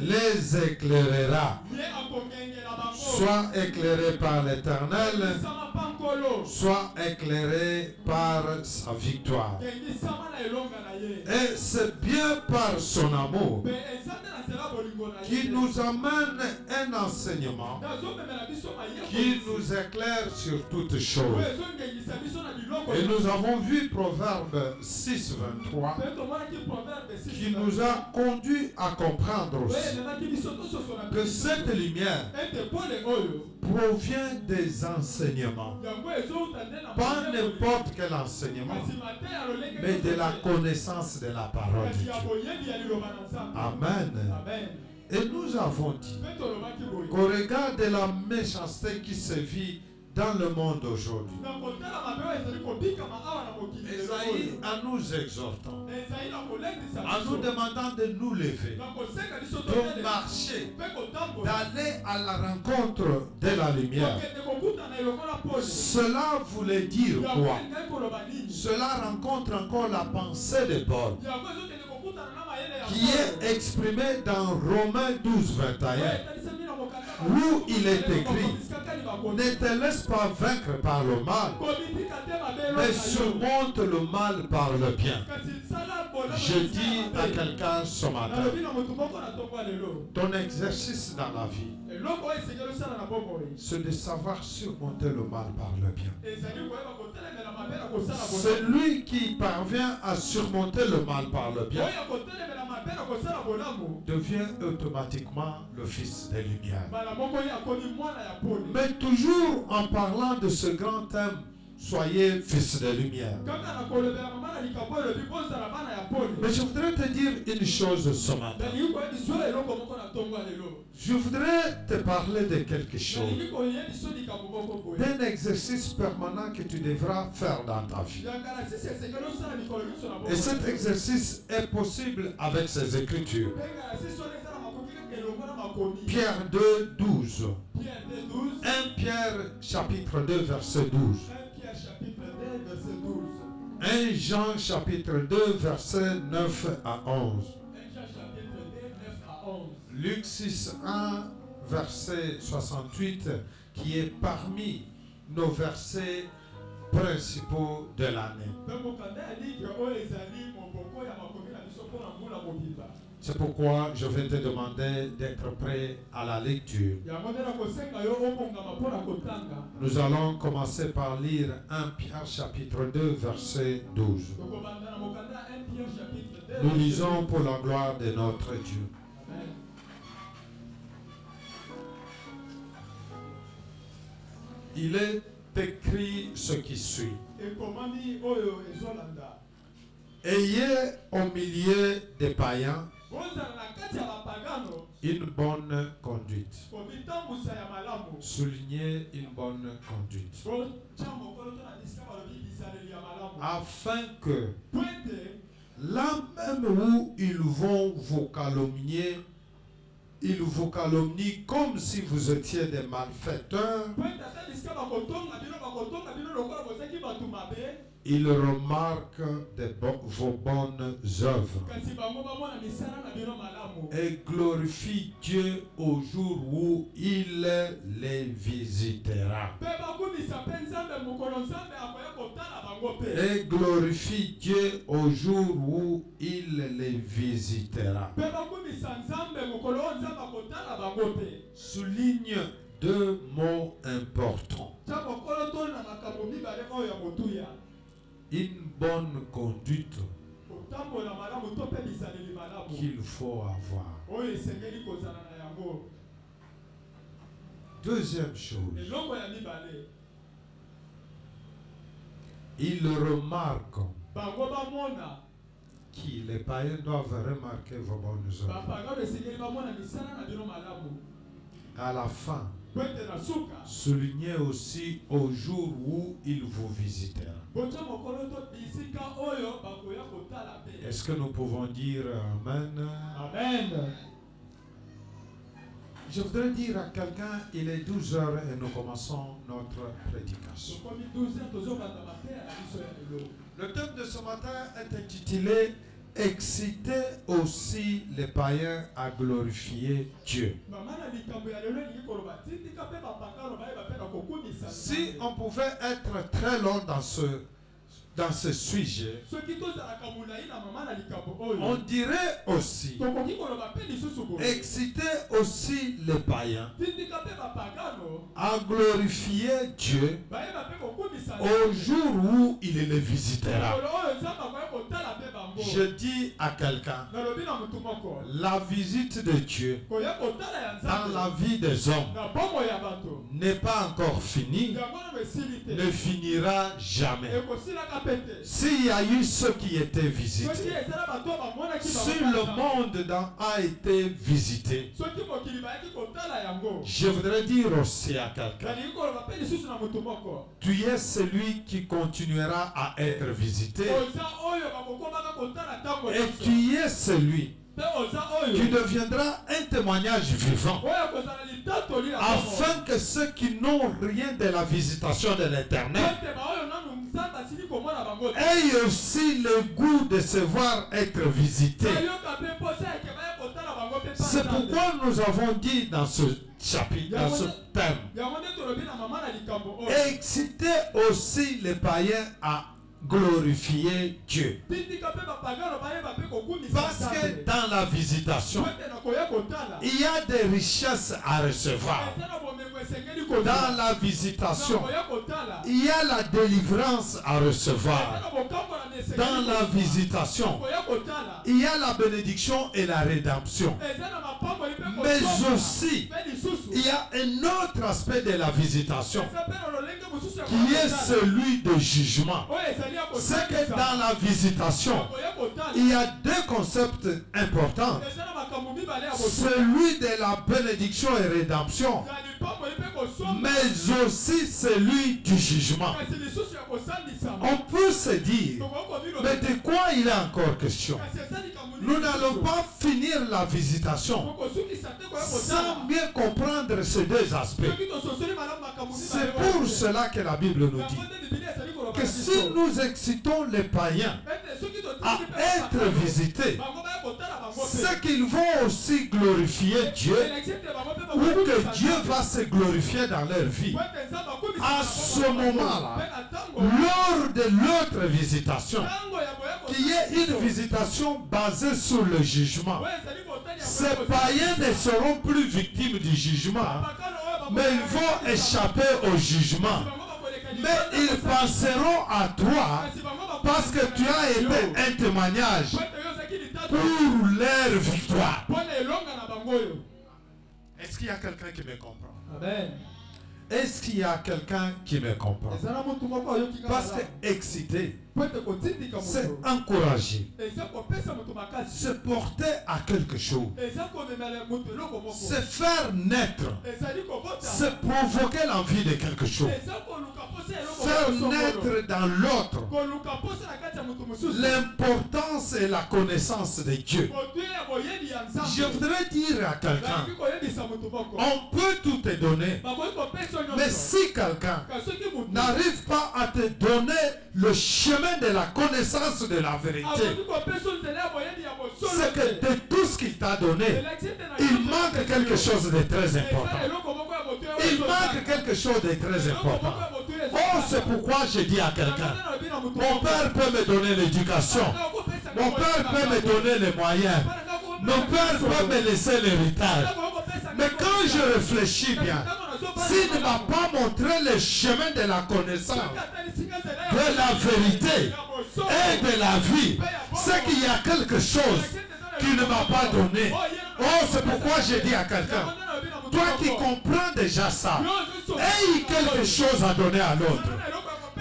les éclairera. Soit éclairé par l'Éternel, soit éclairé par sa victoire. Et c'est bien par son amour qui nous amène un enseignement qui nous éclaire sur toutes choses. Et nous avons vu Proverbe 6, 23 qui nous a conduit à comprendre aussi que cette lumière provient des enseignements. Pas n'importe quel enseignement, mais de la connaissance de la parole de Dieu. Amen. Et nous avons dit qu'au regard de la méchanceté qui se vit dans le monde aujourd'hui, Esaïe en nous exhortant, en nous demandant de nous lever, de marcher, d'aller à la rencontre de la lumière. Cela voulait dire quoi? Cela rencontre encore la pensée de Paul, qui est exprimée dans Romains 12, 21, où il est écrit: ne te laisse pas vaincre par le mal, mais surmonte le mal par le bien. Je dis à quelqu'un ce matin, ton exercice dans la vie, c'est de savoir surmonter le mal par le bien. Celui qui parvient à surmonter le mal par le bien devient automatiquement le fils des lumières. Mais toujours en parlant de ce grand thème, soyez fils de lumière. Mais je voudrais te dire une chose ce matin. Je voudrais te parler de quelque chose, d'un exercice permanent que tu devras faire dans ta vie. Et cet exercice est possible avec ces écritures. Pierre 2, 12. 1 Pierre chapitre 2 verset 12. 1 Jean chapitre 2 verset 9 à 11. Luc 6, 1 verset 68 qui est parmi nos versets principaux de l'année. C'est pourquoi je vais te demander d'être prêt à la lecture. Nous allons commencer par lire 1 Pierre chapitre 2 verset 12. Nous lisons pour la gloire de notre Dieu. Il est écrit ce qui suit. Ayez au milieu des païens une bonne conduite. Soulignez une bonne conduite. Afin que là même où ils vont vous calomnier, ils vous calomnient comme si vous étiez des malfaiteurs. Ils remarquent vos bonnes œuvres et glorifient Dieu au jour où il les visitera. Et glorifie Dieu au jour où il les visitera. Souligne deux mots importants. Une bonne conduite qu'il faut avoir. Deuxième chose, il remarque qui les païens doivent remarquer vos bonnes œuvres. À la fin, soulignez aussi au jour où il vous visitera. Est-ce que nous pouvons dire Amen? Amen. Je voudrais dire à quelqu'un, il est 12 heures et nous commençons notre prédication. Le thème de ce matin est intitulé exciter aussi les païens à glorifier Dieu. Si on pouvait être très long dans ce sujet, on dirait aussi exciter aussi les païens à glorifier Dieu au jour où il les visitera. Je dis à quelqu'un, la visite de Dieu dans la vie des hommes n'est pas encore finie, ne finira jamais. S'il y a eu ceux qui étaient visités, si le monde a été visité, je voudrais dire aussi à quelqu'un, tu es celui qui continuera à être visité et tu es celui qui deviendra un témoignage vivant afin que ceux qui n'ont rien de la visitation de l'Éternel aient aussi le goût de se voir être visités. C'est pourquoi nous avons dit dans ce chapitre, dans ce thème, exciter aussi les païens à glorifier Dieu. Parce que dans la visitation, il y a des richesses à recevoir. Dans la visitation, il y a la délivrance à recevoir. Dans la visitation, il y a la bénédiction et la rédemption. Mais aussi, il y a un autre aspect de la visitation qui est celui de jugement. C'est que dans la visitation, il y a deux concepts importants. Celui de la bénédiction et rédemption, mais aussi celui du jugement. On peut se dire, mais de quoi il est encore question? Nous n'allons pas finir la visitation sans bien comprendre ces deux aspects. C'est pour cela que la Bible nous dit que si nous excitons les païens à être visités, c'est qu'ils vont aussi glorifier Dieu, ou que Dieu va se glorifier dans leur vie. À ce moment-là, lors de l'autre visitation, qui est une visitation basée sur le jugement, ces païens ne seront plus victimes du jugement, mais ils vont échapper au jugement. Mais ils penseront à toi parce que tu as été un témoignage pour leur victoire. Est-ce qu'il y a quelqu'un qui me comprend? Amen. Est-ce qu'il y a quelqu'un qui me comprend? Parce que exciter, c'est encourager, c'est porter à quelque chose, c'est faire naître, c'est provoquer l'envie de quelque chose, faire naître dans l'autre l'importance et la connaissance de Dieu. Je voudrais dire à quelqu'un, on peut tout te donner, mais si quelqu'un n'arrive pas à te donner le chemin de la connaissance de la vérité, c'est que de tout ce qu'il t'a donné, il manque quelque chose de très important. Il manque quelque chose de très important. Oh, c'est pourquoi je dis à quelqu'un, mon père peut me donner l'éducation, mon père peut me donner les moyens, mon père peut me laisser l'héritage. Mais quand je réfléchis bien, s'il ne m'a pas montré le chemin de la connaissance, de la vérité et de la vie, c'est qu'il y a quelque chose qu'il ne m'a pas donné. Oh, c'est pourquoi je dis à quelqu'un, toi qui comprends déjà ça, aie quelque chose à donner à l'autre.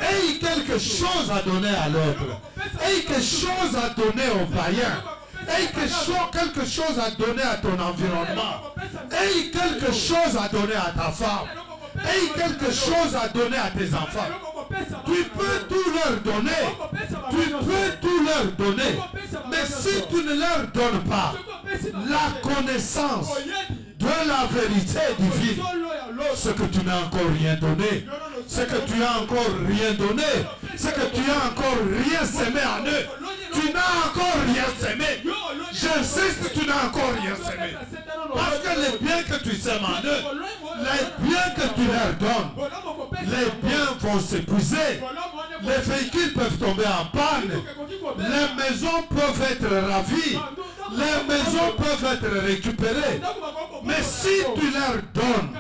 Aie quelque chose à donner à l'autre. Aie quelque chose à donner aux païens. Aie quelque chose à donner à ton environnement. Aie quelque chose à donner à ta femme. Aie quelque chose à donner à tes enfants. Tu peux tout leur donner. Tu peux tout leur donner. Mais si tu ne leur donnes pas la connaissance de la vérité divine, c'est que tu n'as encore rien donné. C'est que tu n'as encore rien donné. C'est que tu n'as encore rien semé en eux. Tu tu n'as encore rien semé. J'insiste, tu n'as encore rien semé. Parce que les biens que tu sèmes en eux, les biens que tu leur donnes, les biens vont s'épuiser. Les véhicules peuvent tomber en panne. Les maisons peuvent être ravies. Les maisons peuvent être récupérées. Mais si tu leur donnes,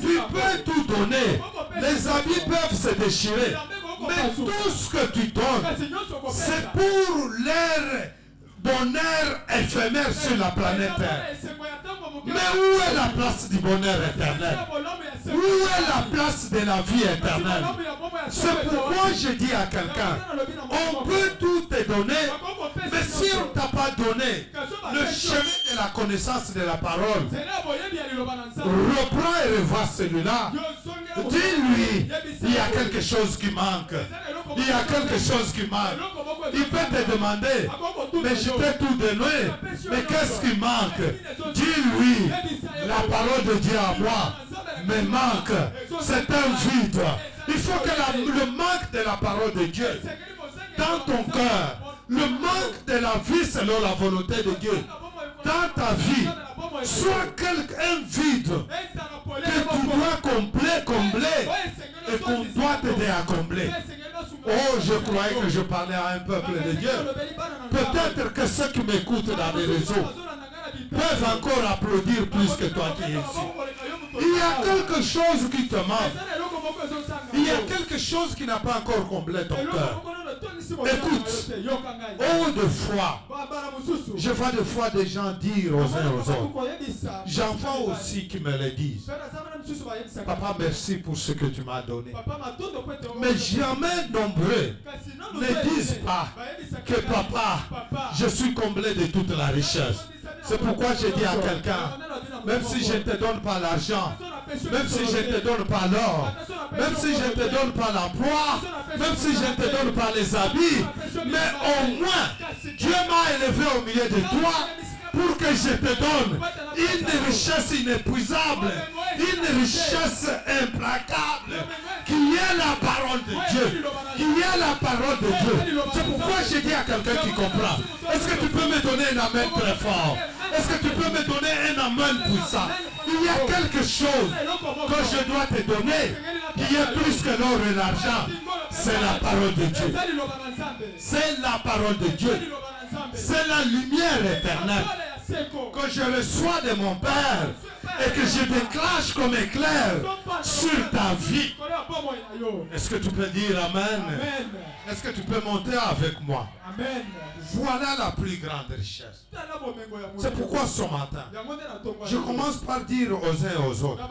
tu peux tout donner. Les habits peuvent se déchirer. Mais tout ce que tu donnes, c'est pour leur bonheur éphémère sur la planète Terre. Mais où est la place du bonheur éternel? Où est la place de la vie éternelle? C'est pourquoi je dis à quelqu'un, on peut tout te donner, mais si on ne t'a pas donné le chemin de la connaissance de la parole, reprends et revois celui-là. Dis-lui, il y a quelque chose qui manque. Il y a quelque chose qui manque. Il peut te demander, mais je t'ai tout donné, mais qu'est-ce qui manque? Dis-lui, la parole de Dieu à moi me manque. C'est un vide. Il faut que le manque de la parole de Dieu dans ton cœur, le manque de la vie selon la volonté de Dieu dans ta vie, soit un vide que tu dois combler et qu'on doit t'aider à combler. Oh, je croyais que je parlais à un peuple de Dieu. Peut-être que ceux qui m'écoutent dans les réseaux peuvent encore applaudir plus que toi qui es ici. Il y a quelque chose qui te manque. Il y a quelque chose qui n'a pas encore comblé ton cœur. Écoute, oh de foi, je vois des fois des gens dire aux uns aux autres, j'en vois aussi qui me le disent, papa merci pour ce que tu m'as donné. Mais jamais nombreux ne disent pas que papa, je suis comblé de toute la richesse. C'est pourquoi je dis à quelqu'un, même si je ne te donne pas l'argent, même si je ne te donne pas l'or, même si je ne te donne pas l'emploi, même si je ne te donne pas les habits, mais au moins, Dieu m'a élevé au milieu de toi pour que je te donne une richesse inépuisable, une richesse implacable, qui est la parole de Dieu, qui est la parole de Dieu. C'est pourquoi je dis à quelqu'un qui comprend, est-ce que tu peux me donner un amen très fort? Est-ce que tu peux me donner un amen puissant? Il y a quelque chose que je dois te donner qui est plus que l'or et l'argent. C'est la parole de Dieu. C'est la parole de Dieu. C'est la lumière éternelle que je reçois de mon Père et que je déclenche comme éclair sur ta vie. Est-ce que tu peux dire Amen? Est-ce que tu peux monter avec moi? Amen. Voilà la plus grande richesse. C'est pourquoi ce matin, je commence par dire aux uns et aux autres,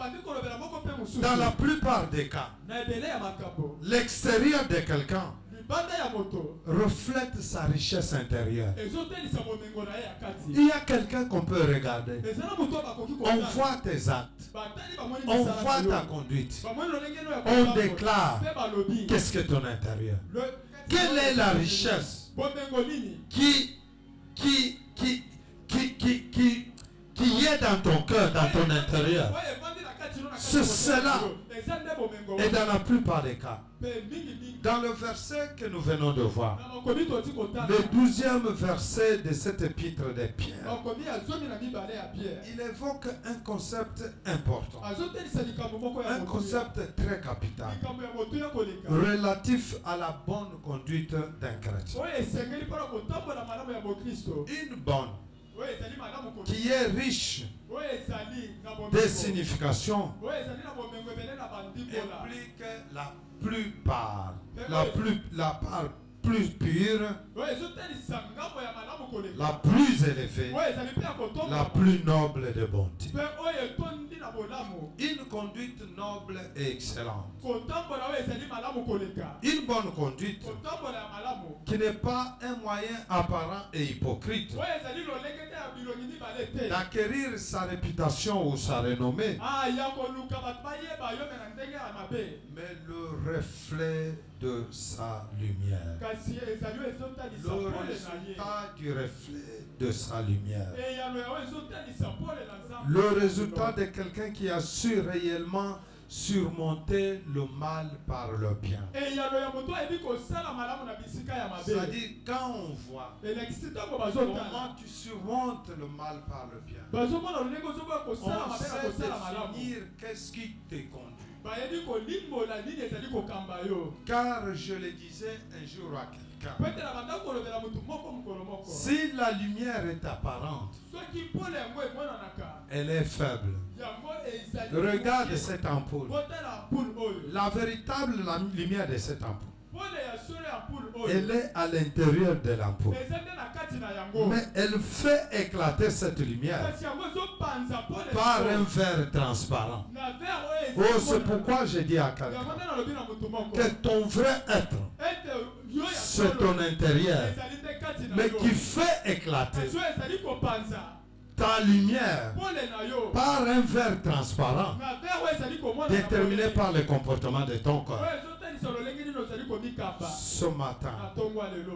dans la plupart des cas, l'extérieur de quelqu'un reflète sa richesse intérieure. Il y a quelqu'un qu'on peut regarder. On voit tes actes. On voit ta conduite. On déclare qu'est-ce que ton intérieur. Quelle est la richesse qui est dans ton cœur, dans ton intérieur? C'est cela. Et dans la plupart des cas, dans le verset que nous venons de voir, le 12e verset de cet épître de Pierre, il évoque un concept important, un concept très capital, relatif à la bonne conduite d'un chrétien. Une bonne qui est riche de signification implique la part plus pure, la plus élevée, la plus noble de bonté. Une conduite noble et excellente. Une bonne conduite qui n'est pas un moyen apparent et hypocrite d'acquérir sa réputation ou sa renommée, mais le reflet de sa lumière. Le résultat du reflet de sa lumière. Le résultat de quelqu'un qui a su réellement surmonter le mal par le bien. C'est-à-dire, quand on voit comment tu surmontes le mal par le bien, on sait définir qu'est-ce qui te conduit. Car je le disais un jour à quelqu'un, si la lumière est apparente, elle est faible. Regarde cette ampoule. La véritable lumière de cette ampoule, elle est à l'intérieur de l'ampoule. Mais elle fait éclater cette lumière par un verre transparent. Oh, c'est pourquoi je dis à quelqu'un que ton vrai être, c'est ton intérieur, mais qui fait éclater ta lumière par un verre transparent déterminé par le comportement de ton corps. Ce matin,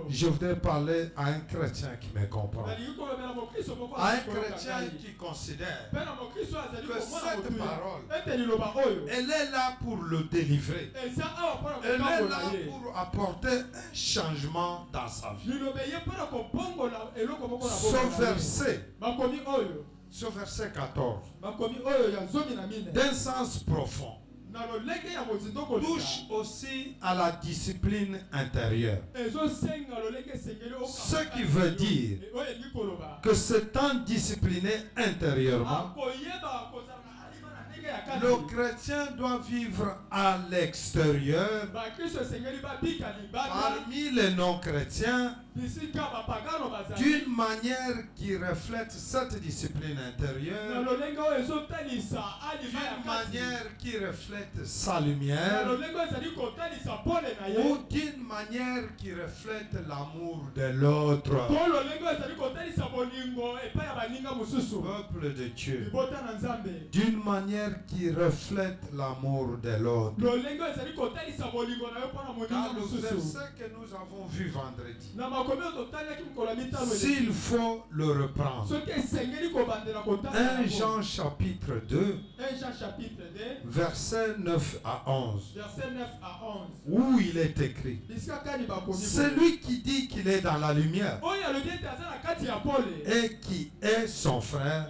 je voudrais parler à un chrétien qui me comprend, à un chrétien qui considère que cette parole, elle est là pour le délivrer, elle est là pour apporter un changement dans sa vie. Ce verset 14, d'un sens profond, touche aussi à la discipline intérieure. Ce qui veut dire que ce temps discipliné intérieurement, le chrétien doit vivre à l'extérieur parmi les non-chrétiens d'une manière qui reflète cette discipline intérieure, d'une manière qui reflète sa lumière, ou d'une manière qui reflète l'amour de l'autre. Peuple de Dieu, d'une manière qui reflète l'amour de l'autre. Car le verset que nous avons vu vendredi, s'il faut le reprendre, 1 Jean chapitre 2, versets 9 à 11, où il est écrit, celui qui dit qu'il est dans la lumière et qui est son frère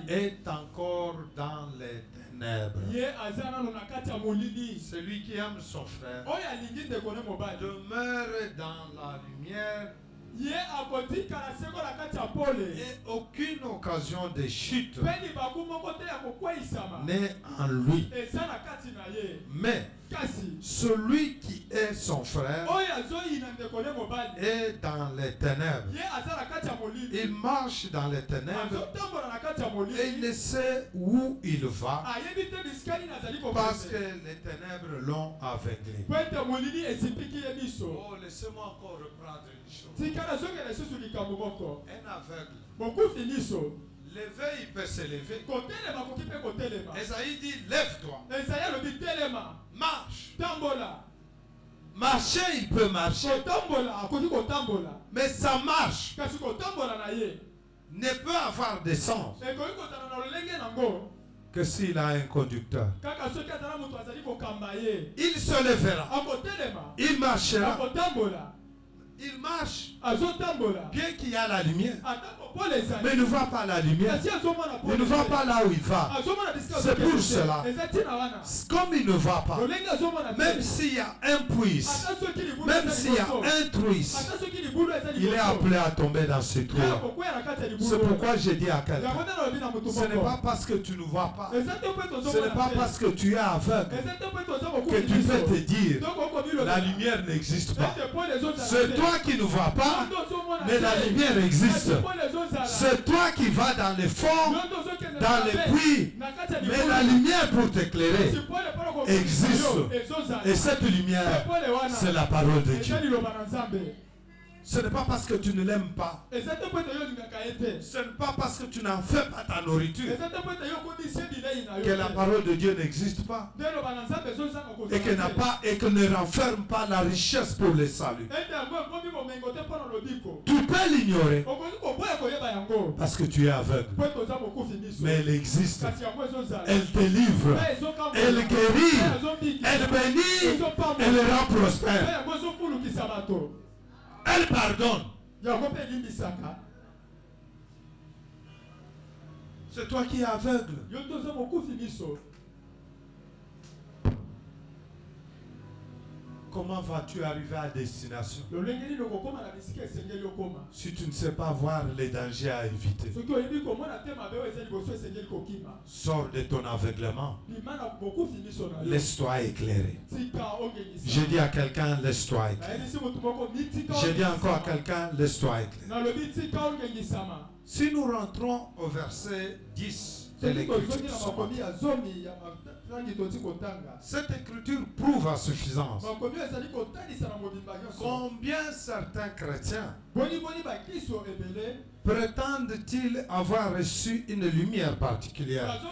est encore dans les ténèbres. Celui qui aime son frère demeure dans la lumière et aucune occasion de chute n'est en lui. Mais celui qui est son frère est dans les ténèbres. Il marche dans les ténèbres et il ne sait où il va parce que les ténèbres l'ont aveuglé. Oh, laissez-moi encore reprendre une chose. Un aveugle, lever, il peut se lever. Esaïe dit, lève-toi. Marche. Marcher, il peut marcher. Mais sa marche ne peut avoir de sens que s'il a un conducteur. Il se lèvera. Il marchera. Il marche, bien qu'il y a la lumière, mais il ne voit pas la lumière. Il ne va pas là où il va. C'est pour cela, comme il ne va pas, même s'il y a un puits, même s'il y a un trou, il est appelé à tomber dans ce trou. C'est pourquoi j'ai dit à quelqu'un, ce n'est pas parce que tu ne vois pas, ce n'est pas parce que tu es aveugle que tu peux te dire la lumière n'existe pas. C'est toi qui ne vois pas, mais la lumière existe. C'est toi qui vas dans les fonds, dans les puits, mais la lumière pour t'éclairer existe. Et cette lumière, c'est la parole de Dieu. Ce n'est pas parce que tu ne l'aimes pas. Ce n'est pas parce que tu n'en fais pas ta nourriture que la parole de Dieu n'existe pas. Et qu'elle ne renferme pas la richesse pour les saluts. Tu peux l'ignorer parce que tu es aveugle. Mais elle existe. Elle délivre. Elle guérit. Elle bénit. Elle rend prospère. Elle pardonne. C'est toi qui es aveugle. Comment vas-tu arriver à destination si tu ne sais pas voir les dangers à éviter? Sors de ton aveuglement. Laisse-toi éclairer. Je dis à quelqu'un, laisse-toi éclairer. Je dis encore à quelqu'un, laisse-toi éclairer. Si nous rentrons au verset 10 de l'Écriture, cette écriture prouve à suffisance combien certains chrétiens prétendent-ils avoir reçu une lumière particulière,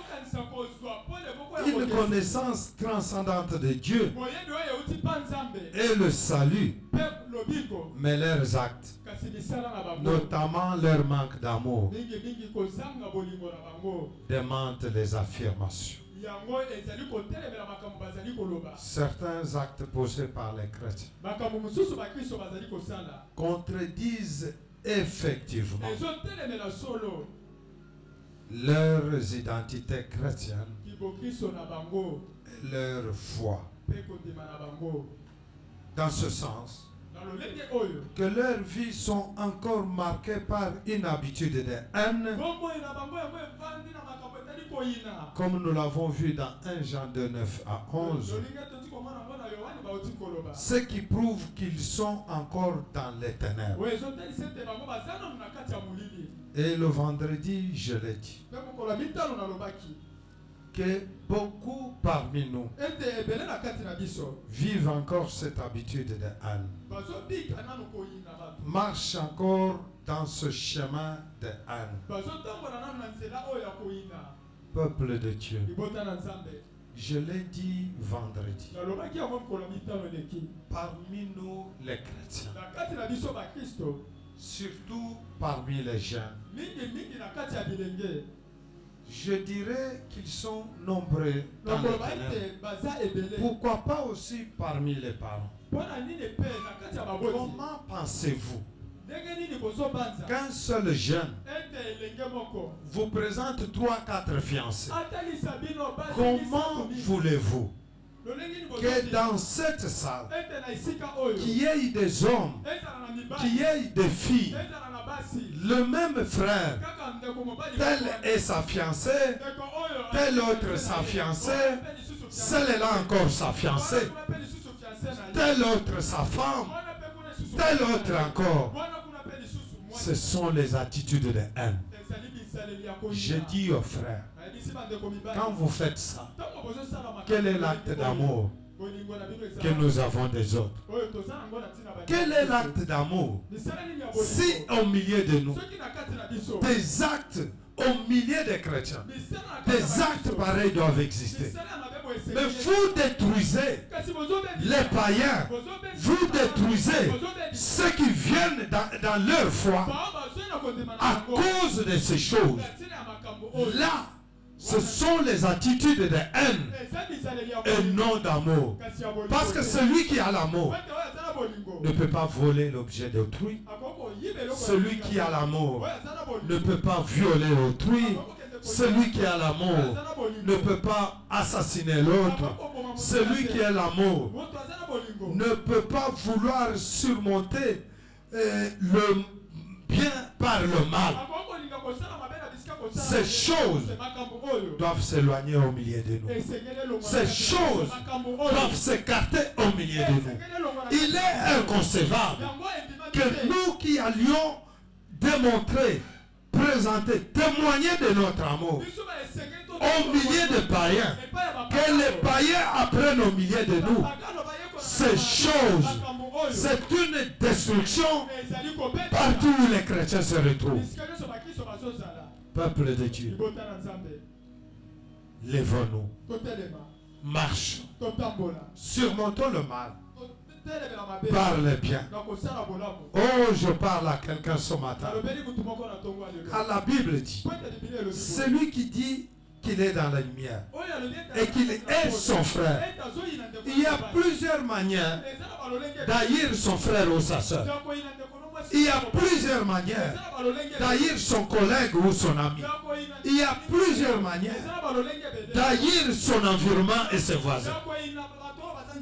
une connaissance transcendante de Dieu et le salut, mais leurs actes, notamment leur manque d'amour, démentent les affirmations. Certains actes posés par les chrétiens contredisent effectivement leurs identités chrétiennes et leur foi. Dans ce sens, que leurs vies sont encore marquées par une habitude de haine, comme nous l'avons vu dans 1 Jean 2, 9 à 11, ce qui prouve qu'ils sont encore dans les ténèbres. Et le vendredi, je l'ai dit, que beaucoup parmi nous vivent encore cette habitude de haine, marchent encore dans ce chemin de haine. Peuple de Dieu, je l'ai dit vendredi, parmi nous les chrétiens, surtout parmi les jeunes, je dirais qu'ils sont nombreux dans les ténèbres. Pourquoi pas aussi parmi les parents? Comment pensez-vous qu'un seul jeune vous présente 3-4 fiancés? Comment voulez-vous que dans cette salle, qu'il y ait des hommes, qu'il y ait des filles, le même frère, tel est sa fiancée, tel autre sa fiancée, celle-là encore sa fiancée, tel autre sa femme, tel autre encore? Ce sont les attitudes de haine. Je dis aux frères, quand vous faites ça, quel est l'acte d'amour que nous avons des autres? Quel est l'acte d'amour si au milieu de nous, des actes au milieu des chrétiens, des actes pareils doivent exister? Mais vous détruisez les païens, vous détruisez ceux qui viennent dans leur foi à cause de ces choses. Là, ce sont les attitudes de haine et non d'amour. Parce que celui qui a l'amour ne peut pas voler l'objet d'autrui. Celui qui a l'amour ne peut pas violer autrui. Celui qui a l'amour ne peut pas assassiner l'autre. Celui qui a l'amour ne peut pas vouloir surmonter le bien par le mal. Ces choses doivent s'éloigner au milieu de nous. Ces choses doivent s'écarter au milieu de nous. Il est inconcevable que nous qui allions démontrer, présenter, témoigner de notre amour au milieu des païens, que les païens apprennent au milieu de nous ces choses C'est une destruction partout où les chrétiens se retrouvent. Peuple de Dieu, lèvons-nous, marchons, surmontons le mal par le bien. Oh, je parle à quelqu'un ce matin. Car la Bible dit, celui qui dit qu'il est dans la lumière et qu'il est son frère, il y a plusieurs manières d'haïr son frère ou sa soeur. Il y a plusieurs manières d'haïr son collègue ou son ami. Il y a plusieurs manières d'haïr son environnement et ses voisins.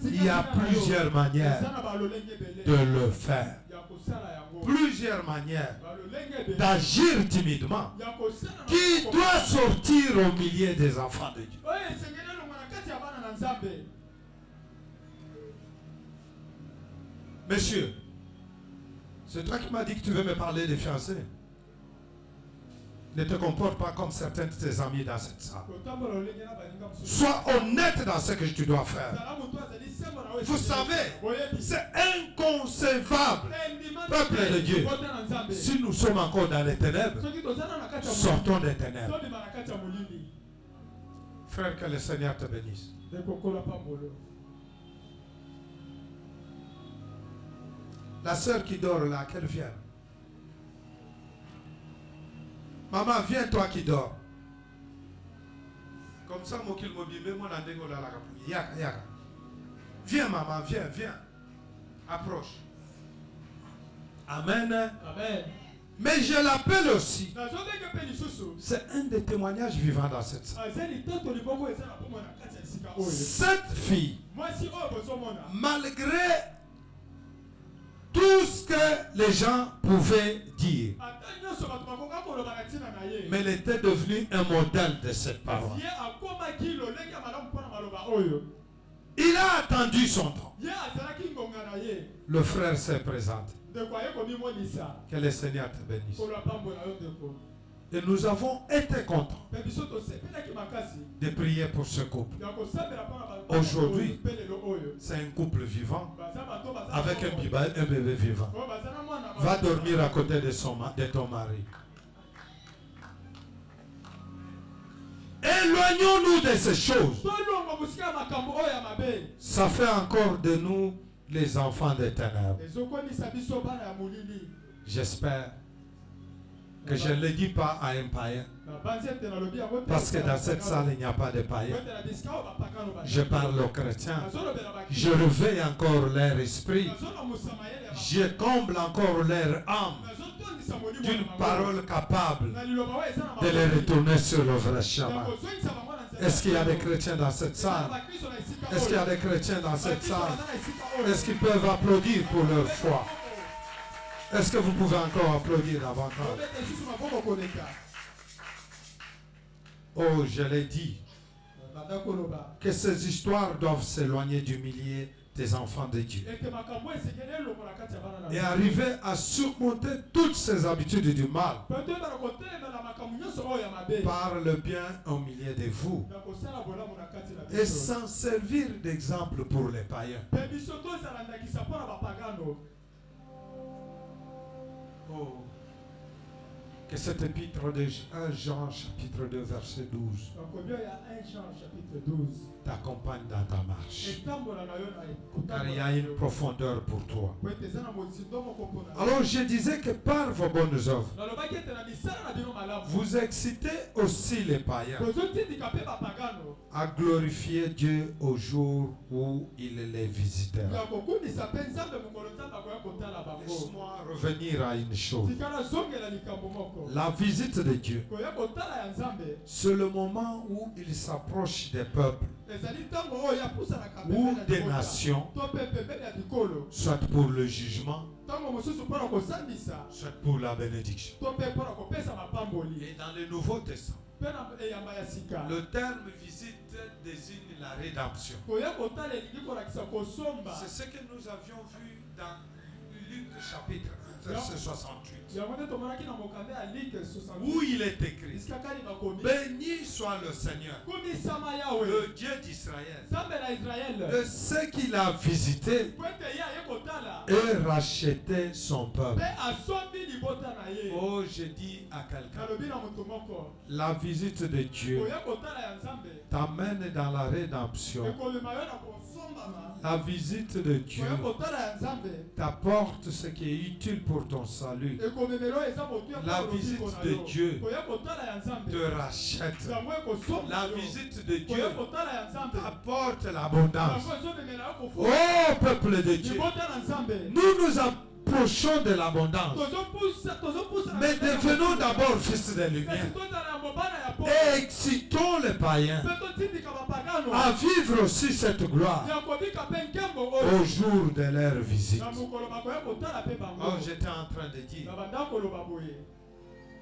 Il y a plusieurs manières de le faire. Plusieurs manières d'agir timidement. Qui doit sortir au milieu des enfants de Dieu? Monsieur, c'est toi qui m'as dit que tu veux me parler des fiancés. Ne te comporte pas comme certains de tes amis dans cette salle. Sois honnête dans ce que tu dois faire. Vous savez, c'est inconcevable, peuple de Dieu. Si nous sommes encore dans les ténèbres, sortons des ténèbres. Frère, que le Seigneur te bénisse. La sœur qui dort là, qu'elle vienne. Maman, viens toi qui dors. Comme ça, moi qui le mobile, moi la. Viens maman, viens, viens. Approche. Amen. Amen. Mais je l'appelle aussi. C'est un des témoignages vivants dans cette salle. Cette fille, malgré tout ce que les gens pouvaient dire, mais elle était devenue un modèle de cette parole. Il a attendu son temps. Le frère s'est présenté. Que le Seigneur te bénisse. Et nous avons été contents de prier pour ce couple. Aujourd'hui, c'est un couple vivant avec un bébé vivant. Va dormir à côté de ton mari. Éloignons-nous de ces choses. Ça fait encore de nous les enfants des ténèbres. J'espère que je ne le dis pas à un païen. Parce que dans cette salle, il n'y a pas de païens. Je parle aux chrétiens. Je réveille encore leur esprit. Je comble encore leur âme d'une parole capable de les retourner sur le vrai chemin. Est-ce qu'il y a des chrétiens dans cette salle? Est-ce qu'il y a des chrétiens dans cette salle? Est-ce qu'ils peuvent applaudir pour leur foi? Est-ce que vous pouvez encore applaudir davantage? Oh, je l'ai dit, que ces histoires doivent s'éloigner du milieu des enfants de Dieu et arriver à surmonter toutes ces habitudes du mal par le bien au milieu de vous et s'en servir d'exemple pour les païens. Oh, que cet épître de 1 Jean chapitre 2 verset 12 t'accompagne dans ta marche. Car il y a une profondeur pour toi. Alors je disais que par vos bonnes œuvres, vous excitez aussi les païens à glorifier Dieu au jour où il les visitera. Laisse-moi revenir à une chose. La visite de Dieu, c'est le moment où il s'approche des peuples ou des nations, soit pour le jugement, soit pour la bénédiction. Et dans le Nouveau Testament, le terme visite désigne la rédemption. C'est ce que nous avions vu dans Luc chapitre 1. verset 68. Où il est écrit: béni soit le Seigneur, le Dieu d'Israël, de ce qu'il a visité et racheté son peuple. Oh, je dis à quelqu'un, la visite de Dieu t'amène dans la rédemption. La visite de Dieu t'apporte ce qui est utile pour ton salut. La visite de Dieu te rachète. La visite de Dieu t'apporte l'abondance. Oh peuple de Dieu, nous nous approchons de l'abondance, mais devenons d'abord fils de lumière et excitons les païens à vivre aussi cette gloire au jour de leur visite. Oh, j'étais en train de dire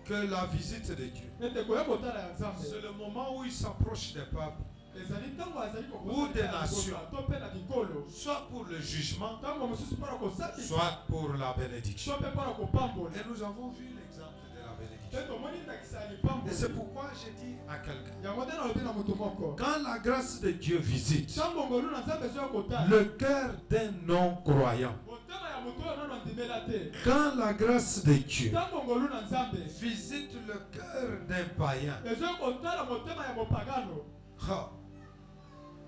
que la visite de Dieu, c'est le moment où il s'approche des peuples ou des nations, soit pour le jugement, soit pour la bénédiction. Et nous avons vu l'exemple de la bénédiction. Et c'est pourquoi j'ai dit à quelqu'un, quand la grâce de Dieu visite le cœur d'un non-croyant, quand la grâce de Dieu visite le cœur d'un païen,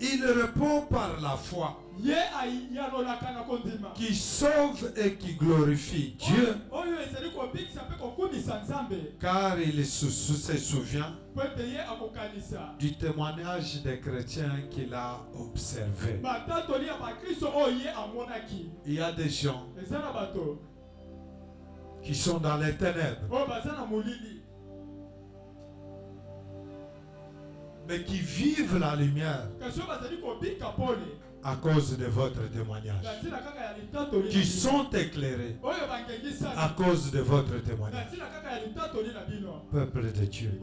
il répond par la foi, qui sauve et qui glorifie Dieu, car il se souvient du témoignage des chrétiens qu'il a observé. Il y a des gens qui sont dans les ténèbres, mais qui vivent la lumière à cause de votre témoignage, qui sont éclairés à cause de votre témoignage. Peuple de Dieu,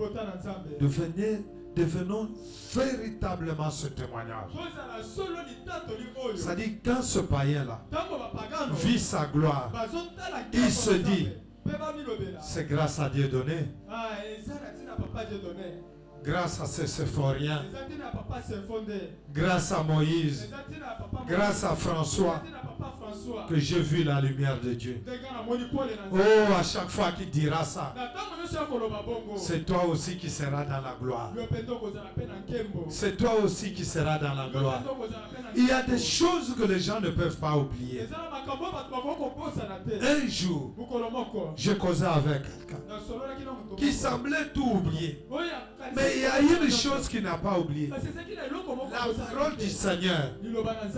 devenons véritablement ce témoignage. C'est-à-dire, quand ce païen-là vit sa gloire, il se dit, c'est grâce à Dieu donné, grâce à ces Séphoriens, grâce à Moïse, grâce à François, que j'ai vu la lumière de Dieu. Oh, à chaque fois qu'il dira ça, c'est toi aussi qui seras dans la gloire. C'est toi aussi qui seras dans la gloire. Il y a des choses que les gens ne peuvent pas oublier. Un jour, je causais avec quelqu'un qui semblait tout oublier. Mais il y a une chose qu'il n'a pas oubliée. La parole du Seigneur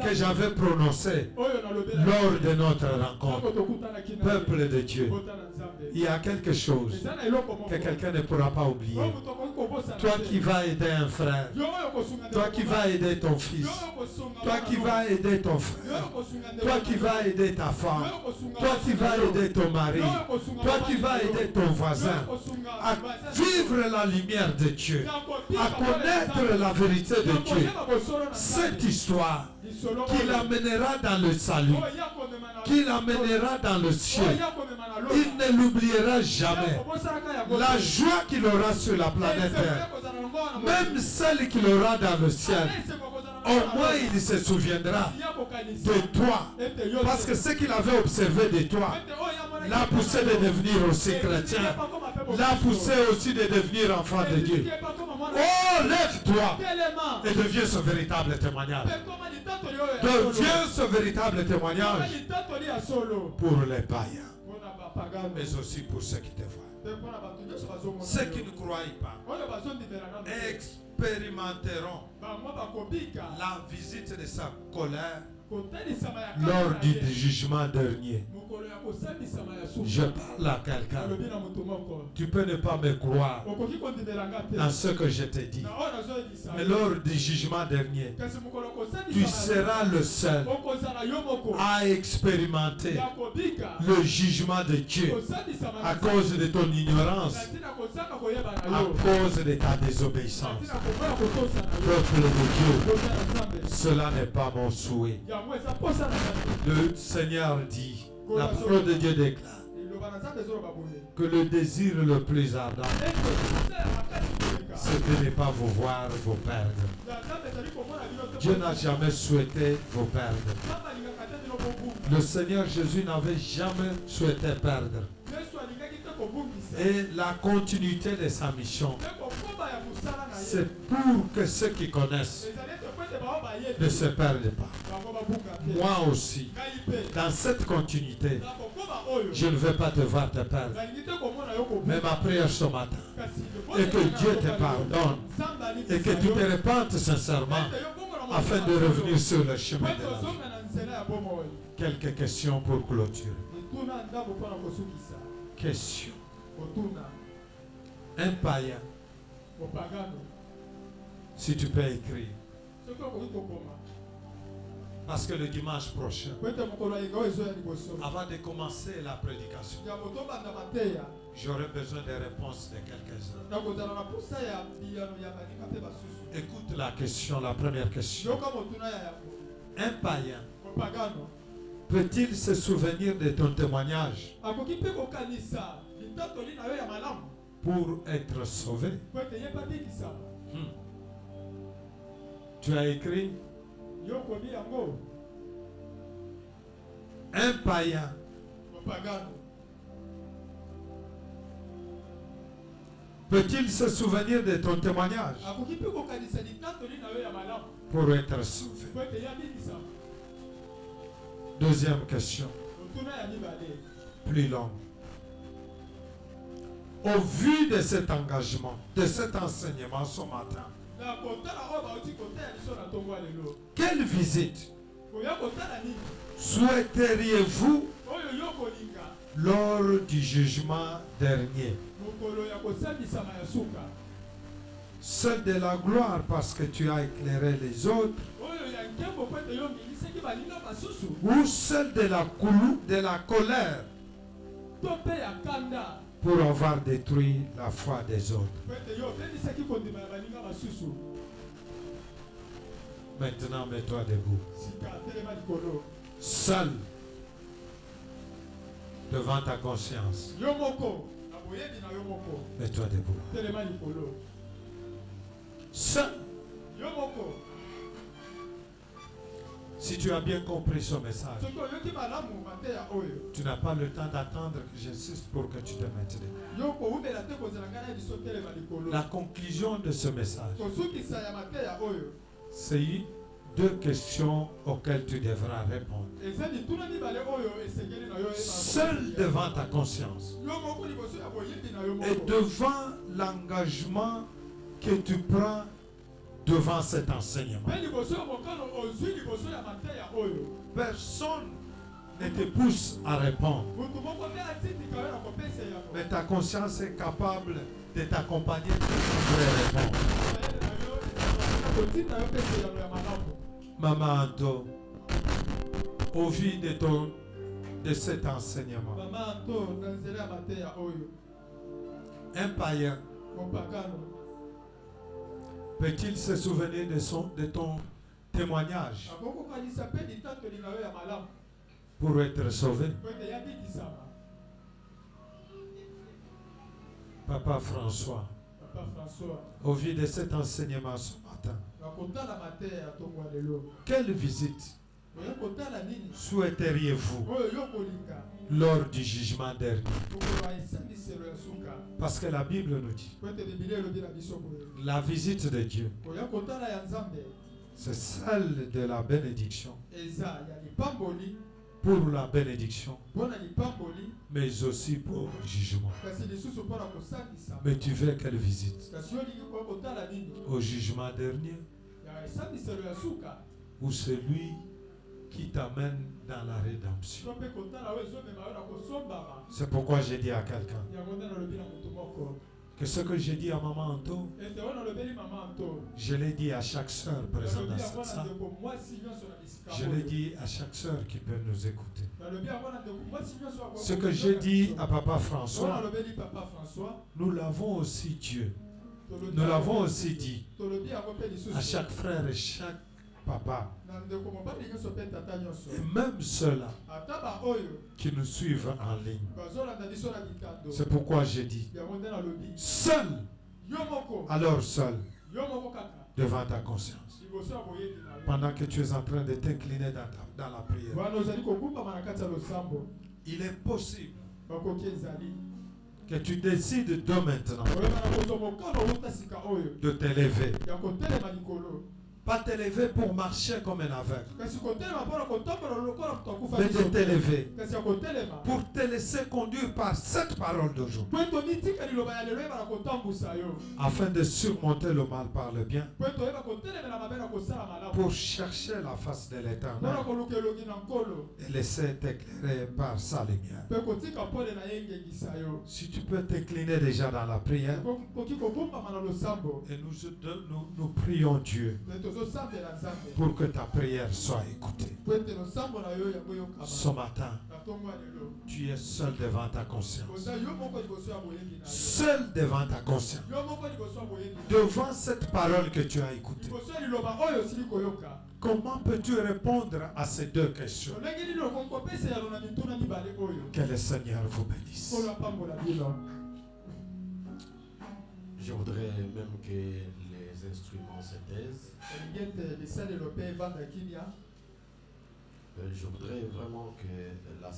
que j'avais prononcée lors de notre rencontre. Peuple de Dieu, il y a quelque chose que quelqu'un ne pourra pas oublier. Toi qui vas aider un frère, toi qui vas aider ton fils, toi qui vas aider ton frère, toi qui vas aider ta femme, toi qui vas aider ton mari, toi qui vas aider ton voisin à vivre la lumière de Dieu, à connaître la vérité de Dieu. Cette histoire qui l'amènera dans le salut, qui l'amènera dans le ciel, il ne l'oubliera jamais. La joie qu'il aura sur la planète Terre, même celle qu'il aura dans le ciel, au moins il se souviendra de toi. Parce que ce qu'il avait observé de toi l'a poussé de devenir aussi chrétien, l'a poussé aussi de devenir enfant de Dieu. Oh, lève-toi et deviens ce véritable témoignage. Deviens ce véritable témoignage pour les païens, mais aussi pour ceux qui te voient. Ceux qui ne croient pas expérimenteront la visite de sa colère lors du jugement dernier. Je parle à quelqu'un. Tu peux ne pas me croire dans ce que je te dis, mais lors du jugement dernier, tu seras le seul à expérimenter le jugement de Dieu à cause de ton ignorance, à cause de ta désobéissance. Peuple de Dieu, cela n'est pas mon souhait. Le Seigneur dit, la parole de Dieu déclare, que le désir le plus ardent, c'est de ne pas vous voir vous perdre. Dieu n'a jamais souhaité vous perdre. Le Seigneur Jésus n'avait jamais souhaité perdre. Et la continuité de sa mission, c'est pour que ceux qui connaissent ne se perdent pas. Moi aussi, dans cette continuité, je ne veux pas te voir te perdre. Mais ma prière ce matin, et que Dieu te pardonne, et que tu te répandes sincèrement, afin de revenir sur le chemin de la vie. Quelques questions pour clôturer. Question. Un païen, si tu peux écrire, parce que le dimanche prochain, avant de commencer la prédication, j'aurai besoin des réponses de quelques-uns. Écoute la question, la première question. Un païen peut-il se souvenir de ton témoignage pour être sauvé? Tu as écrit? Un païen peut-il se souvenir de ton témoignage pour être sauvé? Deuxième question, plus longue. Au vu de cet engagement, de cet enseignement ce matin, quelle visite souhaiteriez-vous lors du jugement dernier? Celle de la gloire parce que tu as éclairé les autres, ou celle de la colère pour avoir détruit la foi des autres? Maintenant, mets-toi debout. Seul devant ta conscience. Mets-toi debout. Seul. Si tu as bien compris ce message, tu n'as pas le temps d'attendre que j'insiste pour que tu te mettes. La conclusion de ce message, c'est deux questions auxquelles tu devras répondre. Seul devant ta conscience et devant l'engagement que tu prends devant cet enseignement. Personne ne te pousse à répondre. Mais ta conscience est capable de t'accompagner pour répondre. Maman Anto, au vu de cet enseignement, un païen peut-il se souvenir de ton témoignage pour être sauvé? Papa François, au vu de cet enseignement ce matin, quelle visite souhaiteriez-vous lors du jugement dernier? Parce que la Bible nous dit, la visite de Dieu, c'est celle de la bénédiction, pour la bénédiction, mais aussi pour le jugement. Mais tu veux quelle visite? Au jugement dernier, ou celui qui t'amène dans la rédemption? C'est pourquoi j'ai dit à quelqu'un que ce que j'ai dit à Maman Anto, je l'ai dit à chaque sœur présente dans cette salle. Je l'ai dit à chaque sœur qui peut nous écouter. Ce que j'ai dit à Papa François, nous l'avons aussi Dieu. Nous l'avons aussi dit à chaque frère et chaque papa, et même ceux-là qui nous suivent en ligne. C'est pourquoi j'ai dit, seul, alors seul, devant ta conscience, pendant que tu es en train de t'incliner dans la prière, il est possible que tu décides de maintenant de t'élever. Pas t'élever pour marcher comme un aveugle, mais de t'élever pour te laisser conduire par cette parole d'aujourd'hui, afin de surmonter le mal par le bien, pour chercher la face de l'Éternel et laisser t'éclairer par sa lumière. Si tu peux t'incliner déjà dans la prière, et nous prions Dieu pour que ta prière soit écoutée. Ce matin, tu es seul devant ta conscience. Seul devant ta conscience. Devant cette parole que tu as écoutée. Comment peux-tu répondre à ces deux questions? Que le Seigneur vous bénisse. Je voudrais même que les instruments se taisent. Je voudrais vraiment que la